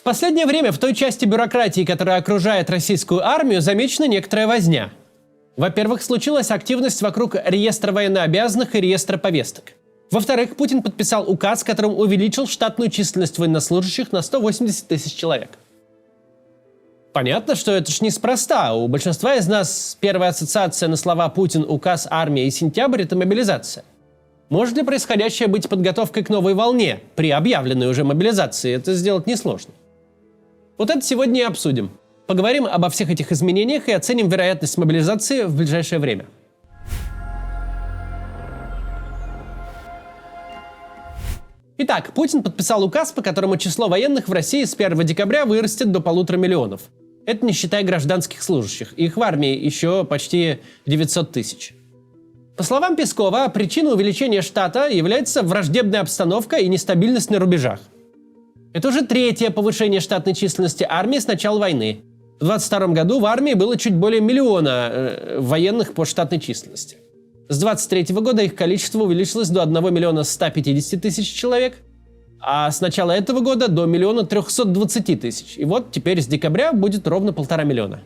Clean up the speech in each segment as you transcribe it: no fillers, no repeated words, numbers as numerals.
В последнее время в той части бюрократии, которая окружает российскую армию, замечена некоторая возня. Во-первых, случилась активность вокруг реестра военнообязанных и реестра повесток. Во-вторых, Путин подписал указ, которым увеличил штатную численность военнослужащих на 180 тысяч человек. Понятно, что это ж неспроста. У большинства из нас первая ассоциация на слова «Путин», «Указ», «Армия» и «Сентябрь» — это мобилизация. Может ли происходящее быть подготовкой к новой волне при объявленной уже мобилизации? Это сделать несложно. Вот это сегодня и обсудим. Поговорим обо всех этих изменениях и оценим вероятность мобилизации в ближайшее время. Итак, Путин подписал указ, по которому число военных в России с 1 декабря вырастет до 1,5 миллиона. Это не считая гражданских служащих. Их в армии еще почти 900 тысяч. По словам Пескова, причиной увеличения штата является враждебная обстановка и нестабильность на рубежах. Это уже третье повышение штатной численности армии с начала войны. В 2022 году в армии было чуть более миллиона военных по штатной численности. С 2023 года их количество увеличилось до 1 миллиона 150 тысяч человек, а с начала этого года до 1 320 000 тысяч. И вот теперь с декабря будет ровно 1,5 миллиона.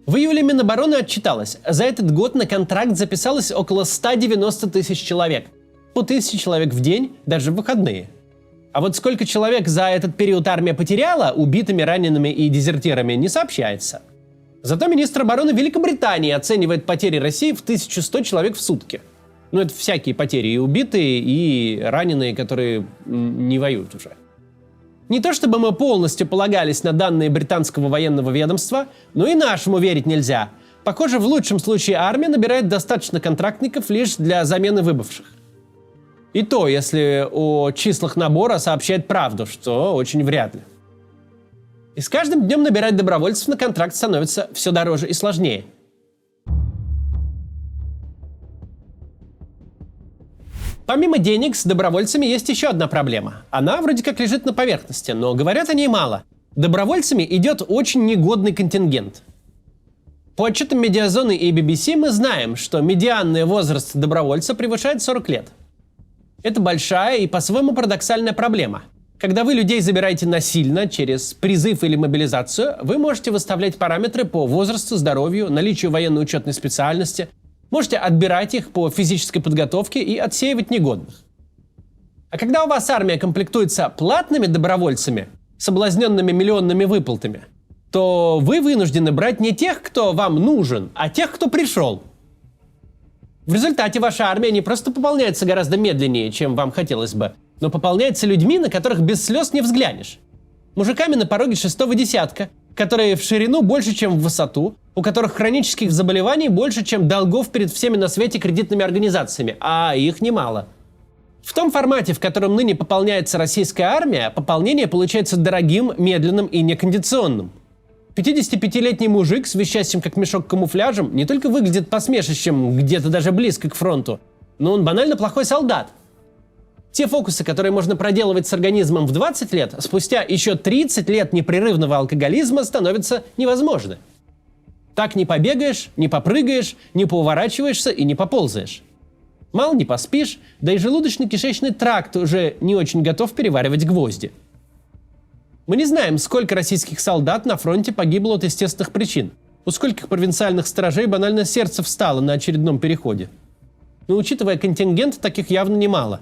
В июле Минобороны отчиталось, за этот год на контракт записалось около 190 тысяч человек. По 1000 человек в день, даже в выходные. А вот сколько человек за этот период армия потеряла убитыми, ранеными и дезертирами, не сообщается. Зато министр обороны Великобритании оценивает потери России в 1100 человек в сутки. Ну, это всякие потери, и убитые, и раненые, которые не воюют уже. Не то чтобы мы полностью полагались на данные британского военного ведомства, но и нашему верить нельзя. Похоже, в лучшем случае армия набирает достаточно контрактников лишь для замены выбывших. И то, если о числах набора сообщает правду, что очень вряд ли. И с каждым днем набирать добровольцев на контракт становится все дороже и сложнее. Помимо денег, с добровольцами есть еще одна проблема. Она вроде как лежит на поверхности, но говорят о ней мало. Добровольцами идет очень негодный контингент. По отчетам Медиазоны и BBC мы знаем, что медианный возраст добровольца превышает 40 лет. Это большая и по-своему парадоксальная проблема. Когда вы людей забираете насильно, через призыв или мобилизацию, вы можете выставлять параметры по возрасту, здоровью, наличию военной учетной специальности, можете отбирать их по физической подготовке и отсеивать негодных. А когда у вас армия комплектуется платными добровольцами, соблазненными миллионными выплатами, то вы вынуждены брать не тех, кто вам нужен, а тех, кто пришел. В результате ваша армия не просто пополняется гораздо медленнее, чем вам хотелось бы, но пополняется людьми, на которых без слез не взглянешь. Мужиками на пороге 6-го десятка, которые в ширину больше, чем в высоту, у которых хронических заболеваний больше, чем долгов перед всеми на свете кредитными организациями, а их немало. В том формате, в котором ныне пополняется российская армия, пополнение получается дорогим, медленным и некондиционным. 55-летний мужик с висящим как мешок камуфляжем не только выглядит посмешищем где-то даже близко к фронту, но он банально плохой солдат. Те фокусы, которые можно проделывать с организмом в 20 лет, спустя еще 30 лет непрерывного алкоголизма становятся невозможны. Так не побегаешь, не попрыгаешь, не поуворачиваешься и не поползаешь. Мало не поспишь, да и желудочно-кишечный тракт уже не очень готов переваривать гвозди. Мы не знаем, сколько российских солдат на фронте погибло от естественных причин. У скольких провинциальных сторожей банально сердце встало на очередном переходе. Но учитывая контингент, таких явно немало.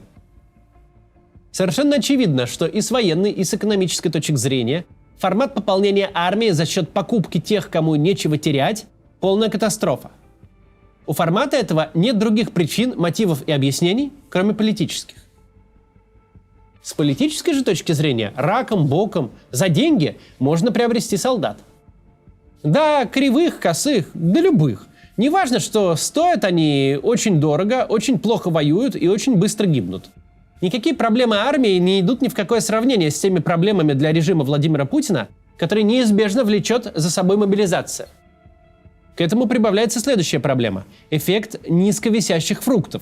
Совершенно очевидно, что и с военной, и с экономической точек зрения формат пополнения армии за счет покупки тех, кому нечего терять, полная катастрофа. У формата этого нет других причин, мотивов и объяснений, кроме политических. С политической же точки зрения, раком, боком, за деньги можно приобрести солдат. Да, кривых, косых, да любых. Неважно, что стоят они очень дорого, очень плохо воюют и очень быстро гибнут. Никакие проблемы армии не идут ни в какое сравнение с теми проблемами для режима Владимира Путина, которые неизбежно влечет за собой мобилизация. К этому прибавляется следующая проблема – эффект низковисящих фруктов.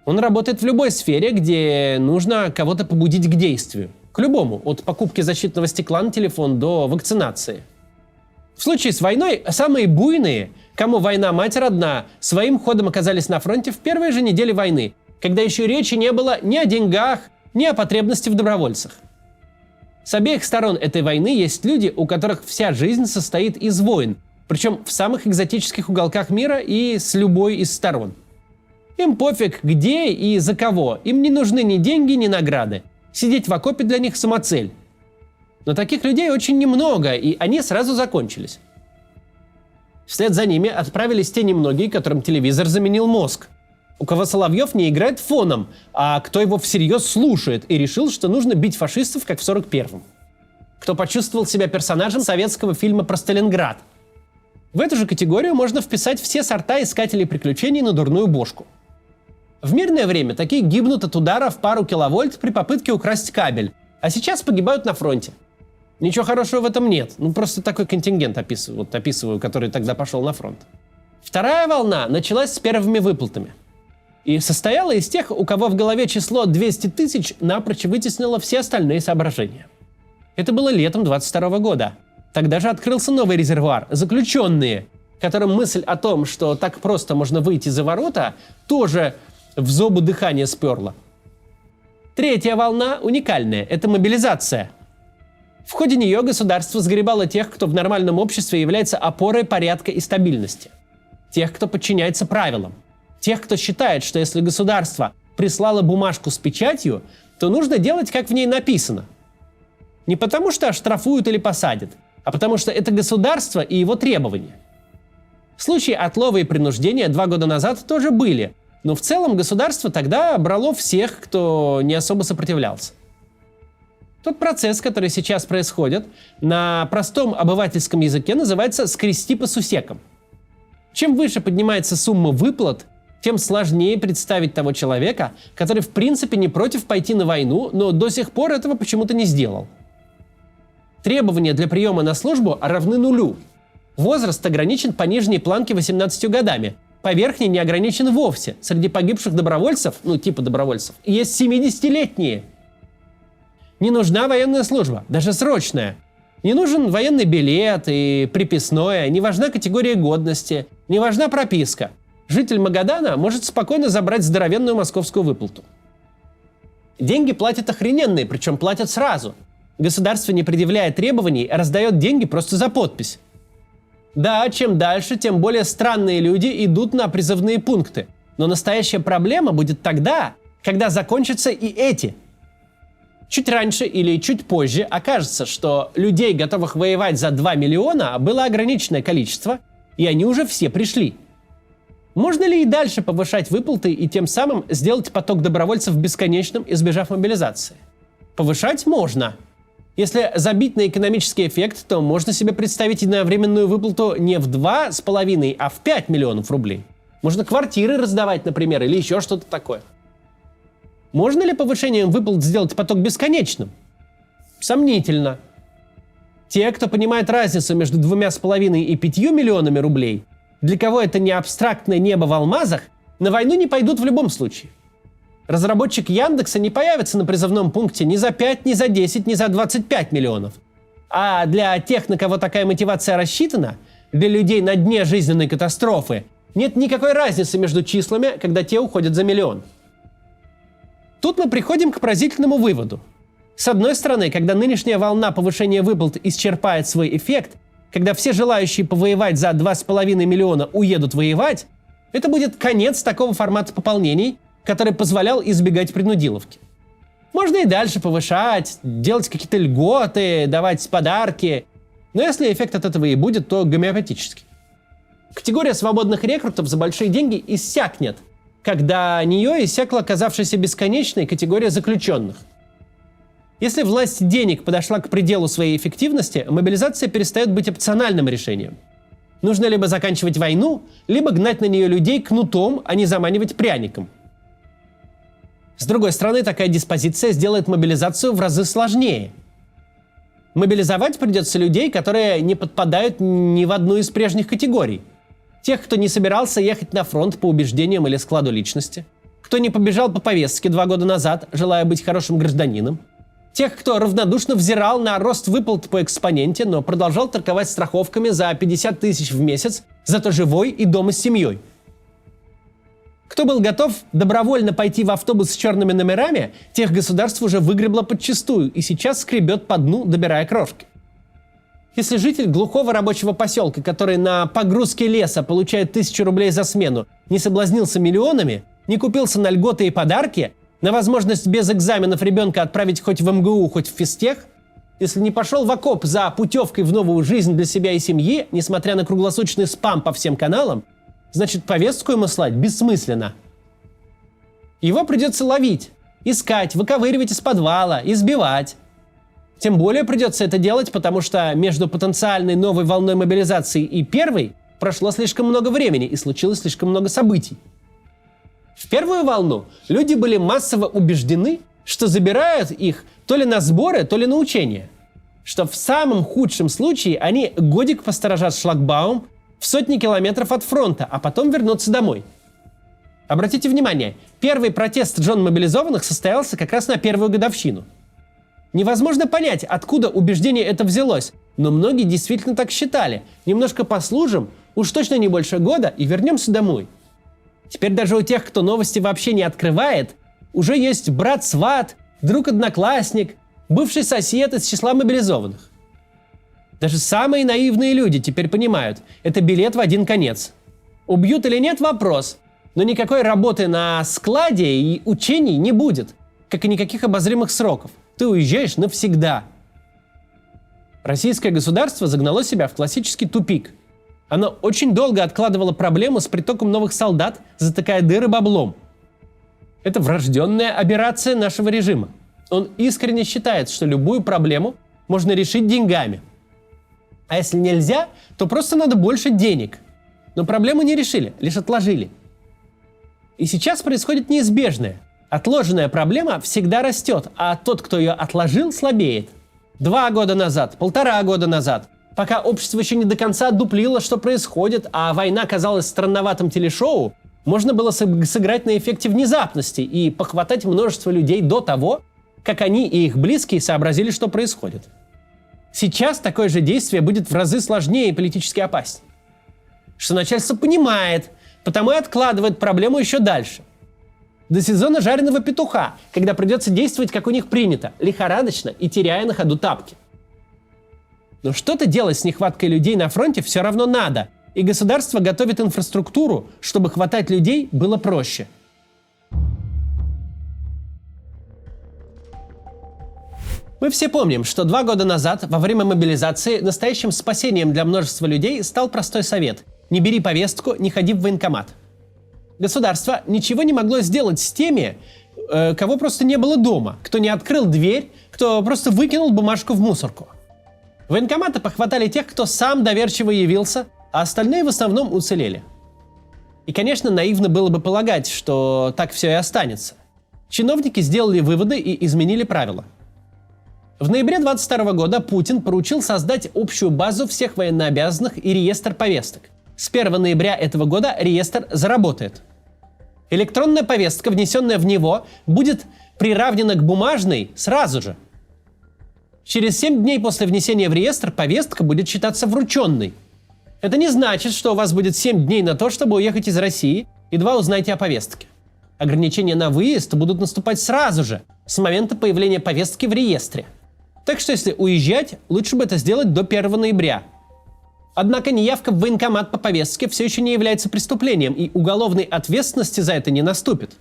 Он работает в любой сфере, где нужно кого-то побудить к действию. К любому, от покупки защитного стекла на телефон до вакцинации. В случае с войной самые буйные, кому война мать родна, своим ходом оказались на фронте в первые же недели войны, когда еще речи не было ни о деньгах, ни о потребности в добровольцах. С обеих сторон этой войны есть люди, у которых вся жизнь состоит из войн, причем в самых экзотических уголках мира и с любой из сторон. Им пофиг, где и за кого, им не нужны ни деньги, ни награды. Сидеть в окопе для них самоцель. Но таких людей очень немного, и они сразу закончились. Вслед за ними отправились те немногие, которым телевизор заменил мозг. У кого Соловьев не играет фоном, а кто его всерьез слушает и решил, что нужно бить фашистов, как в 41-м. Кто почувствовал себя персонажем советского фильма про Сталинград. В эту же категорию можно вписать все сорта искателей приключений на дурную бошку. В мирное время такие гибнут от удара в пару киловольт при попытке украсть кабель, а сейчас погибают на фронте. Ничего хорошего в этом нет, просто такой контингент описываю, который тогда пошел на фронт. Вторая волна началась с первыми выплатами. И состояла из тех, у кого в голове число 200 тысяч напрочь вытеснило все остальные соображения. Это было летом 22 года. Тогда же открылся новый резервуар – заключенные, которым мысль о том, что так просто можно выйти за ворота, тоже в зобу дыхания сперла. Третья волна уникальная – это мобилизация. В ходе нее государство сгребало тех, кто в нормальном обществе является опорой порядка и стабильности. Тех, кто подчиняется правилам. Тех, кто считает, что если государство прислало бумажку с печатью, то нужно делать, как в ней написано. Не потому, что оштрафуют или посадят, а потому что это государство и его требования. Случаи отлова и принуждения 2 года назад тоже были, но в целом государство тогда брало всех, кто не особо сопротивлялся. Тот процесс, который сейчас происходит, на простом обывательском языке называется «скрести по сусекам». Чем выше поднимается сумма выплат, тем сложнее представить того человека, который в принципе не против пойти на войну, но до сих пор этого почему-то не сделал. Требования для приема на службу равны 0. Возраст ограничен по нижней планке 18 годами, по верхней не ограничен вовсе. Среди погибших добровольцев, типа добровольцев, есть 70-летние. Не нужна военная служба, даже срочная. Не нужен военный билет и приписное, не важна категория годности, не важна прописка. Житель Магадана может спокойно забрать здоровенную московскую выплату. Деньги платят охрененные, причем платят сразу. Государство, не предъявляя требований, раздает деньги просто за подпись. Да, чем дальше, тем более странные люди идут на призывные пункты. Но настоящая проблема будет тогда, когда закончатся и эти. Чуть раньше или чуть позже окажется, что людей, готовых воевать за 2 миллиона, было ограниченное количество, и они уже все пришли. Можно ли и дальше повышать выплаты и тем самым сделать поток добровольцев бесконечным, избежав мобилизации? Повышать можно. Если забить на экономический эффект, то можно себе представить единовременную выплату не в 2,5, а в 5 миллионов рублей. Можно квартиры раздавать, например, или еще что-то такое. Можно ли повышением выплат сделать поток бесконечным? Сомнительно. Те, кто понимает разницу между 2,5 и 5 миллионами рублей, для кого это не абстрактное небо в алмазах, на войну не пойдут в любом случае. Разработчик Яндекса не появится на призывном пункте ни за 5, ни за 10, ни за 25 миллионов. А для тех, на кого такая мотивация рассчитана, для людей на дне жизненной катастрофы, нет никакой разницы между числами, когда те уходят за миллион. Тут мы приходим к поразительному выводу. С одной стороны, когда нынешняя волна повышения выплат исчерпает свой эффект, когда все желающие повоевать за 2,5 миллиона уедут воевать, это будет конец такого формата пополнений, который позволял избегать принудиловки. Можно и дальше повышать, делать какие-то льготы, давать подарки, но если эффект от этого и будет, то гомеопатический. Категория свободных рекрутов за большие деньги иссякнет, когда нее иссякла оказавшаяся бесконечной категория заключенных. Если власть денег подошла к пределу своей эффективности, мобилизация перестает быть опциональным решением. Нужно либо заканчивать войну, либо гнать на нее людей кнутом, а не заманивать пряником. С другой стороны, такая диспозиция сделает мобилизацию в разы сложнее. Мобилизовать придется людей, которые не подпадают ни в одну из прежних категорий. Тех, кто не собирался ехать на фронт по убеждениям или складу личности. Кто не побежал по повестке 2 года назад, желая быть хорошим гражданином. Тех, кто равнодушно взирал на рост выплат по экспоненте, но продолжал торговать страховками за 50 тысяч в месяц, зато живой и дома с семьей. Кто был готов добровольно пойти в автобус с черными номерами, тех государство уже выгребло подчистую и сейчас скребет по дну, добирая крошки. Если житель глухого рабочего поселка, который на погрузке леса получает 1000 рублей за смену, не соблазнился миллионами, не купился на льготы и подарки, на возможность без экзаменов ребенка отправить хоть в МГУ, хоть в физтех, если не пошел в окоп за путевкой в новую жизнь для себя и семьи, несмотря на круглосуточный спам по всем каналам, значит, повестку ему слать бессмысленно. Его придется ловить, искать, выковыривать из подвала, избивать. Тем более придется это делать, потому что между потенциальной новой волной мобилизации и первой прошло слишком много времени и случилось слишком много событий. В первую волну люди были массово убеждены, что забирают их то ли на сборы, то ли на учения. Что в самом худшем случае они годик посторожат шлагбаум в сотни километров от фронта, а потом вернутся домой. Обратите внимание, первый протест жен мобилизованных состоялся как раз на первую годовщину. Невозможно понять, откуда убеждение это взялось, но многие действительно так считали. Немножко послужим, уж точно не больше года, и вернемся домой. Теперь даже у тех, кто новости вообще не открывает, уже есть брат-сват, друг-одноклассник, бывший сосед из числа мобилизованных. Даже самые наивные люди теперь понимают, это билет в один конец. Убьют или нет – вопрос, но никакой работы на складе и учений не будет, как и никаких обозримых сроков. Ты уезжаешь навсегда. Российское государство загнало себя в классический тупик. Оно очень долго откладывало проблему с притоком новых солдат, затыкая дыры баблом. Это врожденная аберрация нашего режима. Он искренне считает, что любую проблему можно решить деньгами. А если нельзя, то просто надо больше денег. Но проблему не решили, лишь отложили. И сейчас происходит неизбежное. Отложенная проблема всегда растет, а тот, кто ее отложил, слабеет. 2 года назад, 1,5 года назад, пока общество еще не до конца дуплило, что происходит, а война казалась странноватым телешоу, можно было сыграть на эффекте внезапности и похватать множество людей до того, как они и их близкие сообразили, что происходит. Сейчас такое же действие будет в разы сложнее и политически опаснее. Что начальство понимает, потому и откладывает проблему еще дальше. До сезона жареного петуха, когда придется действовать, как у них принято, лихорадочно и теряя на ходу тапки. Но что-то делать с нехваткой людей на фронте все равно надо, и государство готовит инфраструктуру, чтобы хватать людей было проще. Мы все помним, что 2 года назад, во время мобилизации, настоящим спасением для множества людей стал простой совет – не бери повестку, не ходи в военкомат. Государство ничего не могло сделать с теми, кого просто не было дома, кто не открыл дверь, кто просто выкинул бумажку в мусорку. Военкоматы похватали тех, кто сам доверчиво явился, а остальные в основном уцелели. И, конечно, наивно было бы полагать, что так все и останется. Чиновники сделали выводы и изменили правила. В ноябре 2022 года Путин поручил создать общую базу всех военнообязанных и реестр повесток. С 1 ноября этого года реестр заработает. Электронная повестка, внесенная в него, будет приравнена к бумажной сразу же. Через 7 дней после внесения в реестр повестка будет считаться врученной. Это не значит, что у вас будет 7 дней на то, чтобы уехать из России, едва узнаете о повестке. Ограничения на выезд будут наступать сразу же, с момента появления повестки в реестре. Так что если уезжать, лучше бы это сделать до 1 ноября. Однако неявка в военкомат по повестке все еще не является преступлением, и уголовной ответственности за это не наступит.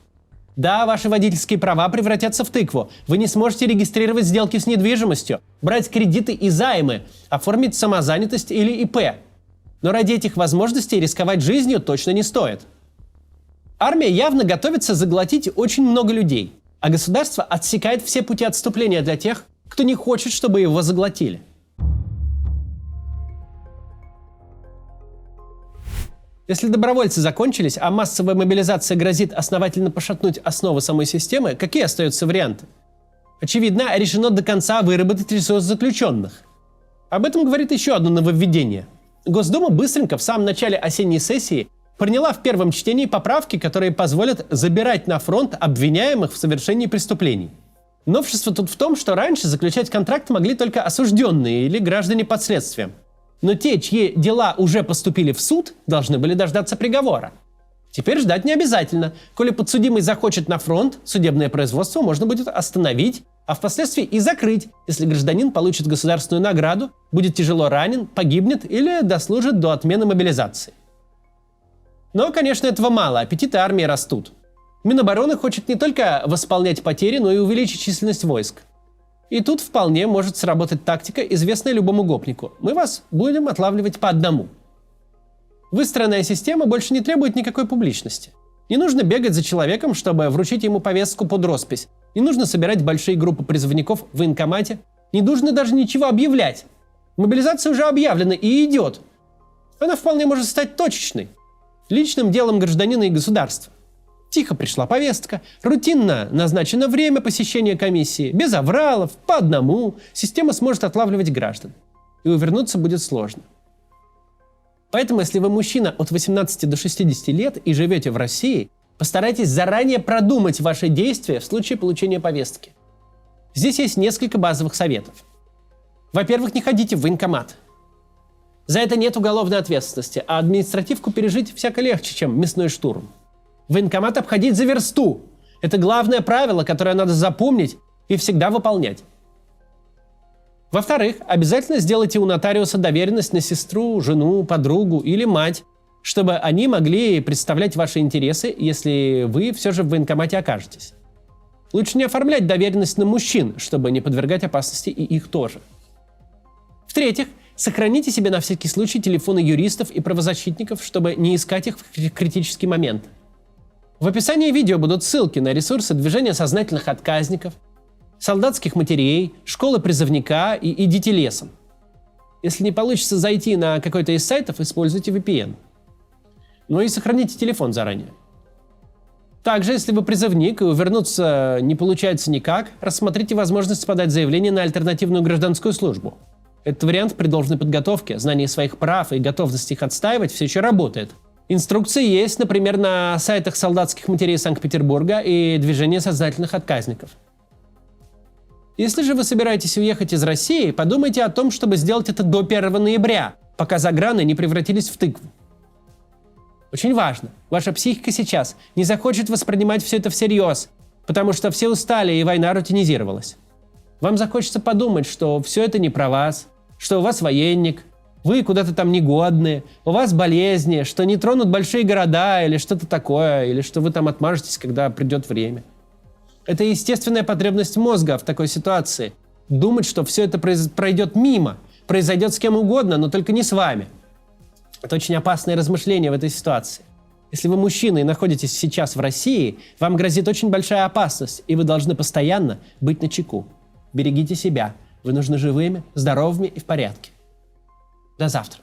Да, ваши водительские права превратятся в тыкву. Вы не сможете регистрировать сделки с недвижимостью, брать кредиты и займы, оформить самозанятость или ИП. Но ради этих возможностей рисковать жизнью точно не стоит. Армия явно готовится заглотить очень много людей, а государство отсекает все пути отступления для тех, кто не хочет, чтобы его заглотили. Если добровольцы закончились, а массовая мобилизация грозит основательно пошатнуть основы самой системы, какие остаются варианты? Очевидно, решено до конца выработать ресурс заключенных. Об этом говорит еще одно нововведение. Госдума быстренько в самом начале осенней сессии приняла в первом чтении поправки, которые позволят забирать на фронт обвиняемых в совершении преступлений. Новшество тут в том, что раньше заключать контракт могли только осужденные или граждане под следствием. Но те, чьи дела уже поступили в суд, должны были дождаться приговора. Теперь ждать не обязательно. Коли подсудимый захочет на фронт, судебное производство можно будет остановить, а впоследствии и закрыть, если гражданин получит государственную награду, будет тяжело ранен, погибнет или дослужит до отмены мобилизации. Но, конечно, этого мало, аппетиты армии растут. Минобороны хочет не только восполнять потери, но и увеличить численность войск. И тут вполне может сработать тактика, известная любому гопнику. Мы вас будем отлавливать по одному. Выстроенная система больше не требует никакой публичности. Не нужно бегать за человеком, чтобы вручить ему повестку под роспись. Не нужно собирать большие группы призывников в военкомате. Не нужно даже ничего объявлять. Мобилизация уже объявлена и идет. Она вполне может стать точечной. Личным делом гражданина и государства. Тихо пришла повестка, рутинно назначено время посещения комиссии, без авралов, по одному. Система сможет отлавливать граждан. И увернуться будет сложно. Поэтому, если вы мужчина от 18 до 60 лет и живете в России, постарайтесь заранее продумать ваши действия в случае получения повестки. Здесь есть несколько базовых советов. Во-первых, не ходите в военкомат. За это нет уголовной ответственности, а административку пережить всяко легче, чем мясной штурм. Военкомат обходить за версту. Это главное правило, которое надо запомнить и всегда выполнять. Во-вторых, обязательно сделайте у нотариуса доверенность на сестру, жену, подругу или мать, чтобы они могли представлять ваши интересы, если вы все же в военкомате окажетесь. Лучше не оформлять доверенность на мужчин, чтобы не подвергать опасности и их тоже. В-третьих, сохраните себе на всякий случай телефоны юристов и правозащитников, чтобы не искать их в критический момент. В описании видео будут ссылки на ресурсы движения сознательных отказников, солдатских матерей, школы призывника и «Идите лесом». Если не получится зайти на какой-то из сайтов, используйте VPN. Ну и сохраните телефон заранее. Также, если вы призывник и увернуться не получается никак, рассмотрите возможность подать заявление на альтернативную гражданскую службу. Этот вариант при должной подготовке, знании своих прав и готовности их отстаивать все еще работает. Инструкции есть, например, на сайтах солдатских матерей Санкт-Петербурга и движения сознательных отказников. Если же вы собираетесь уехать из России, подумайте о том, чтобы сделать это до 1 ноября, пока заграны не превратились в тыкву. Очень важно, ваша психика сейчас не захочет воспринимать все это всерьез, потому что все устали и война рутинизировалась. Вам захочется подумать, что все это не про вас, что у вас военник, вы куда-то там негодные, у вас болезни, что не тронут большие города или что-то такое, или что вы там отмажетесь, когда придет время. Это естественная потребность мозга в такой ситуации. Думать, что все это пройдет мимо, произойдет с кем угодно, но только не с вами. Это очень опасное размышление в этой ситуации. Если вы мужчина и находитесь сейчас в России, вам грозит очень большая опасность, и вы должны постоянно быть начеку. Берегите себя. Вы нужны живыми, здоровыми и в порядке. До завтра.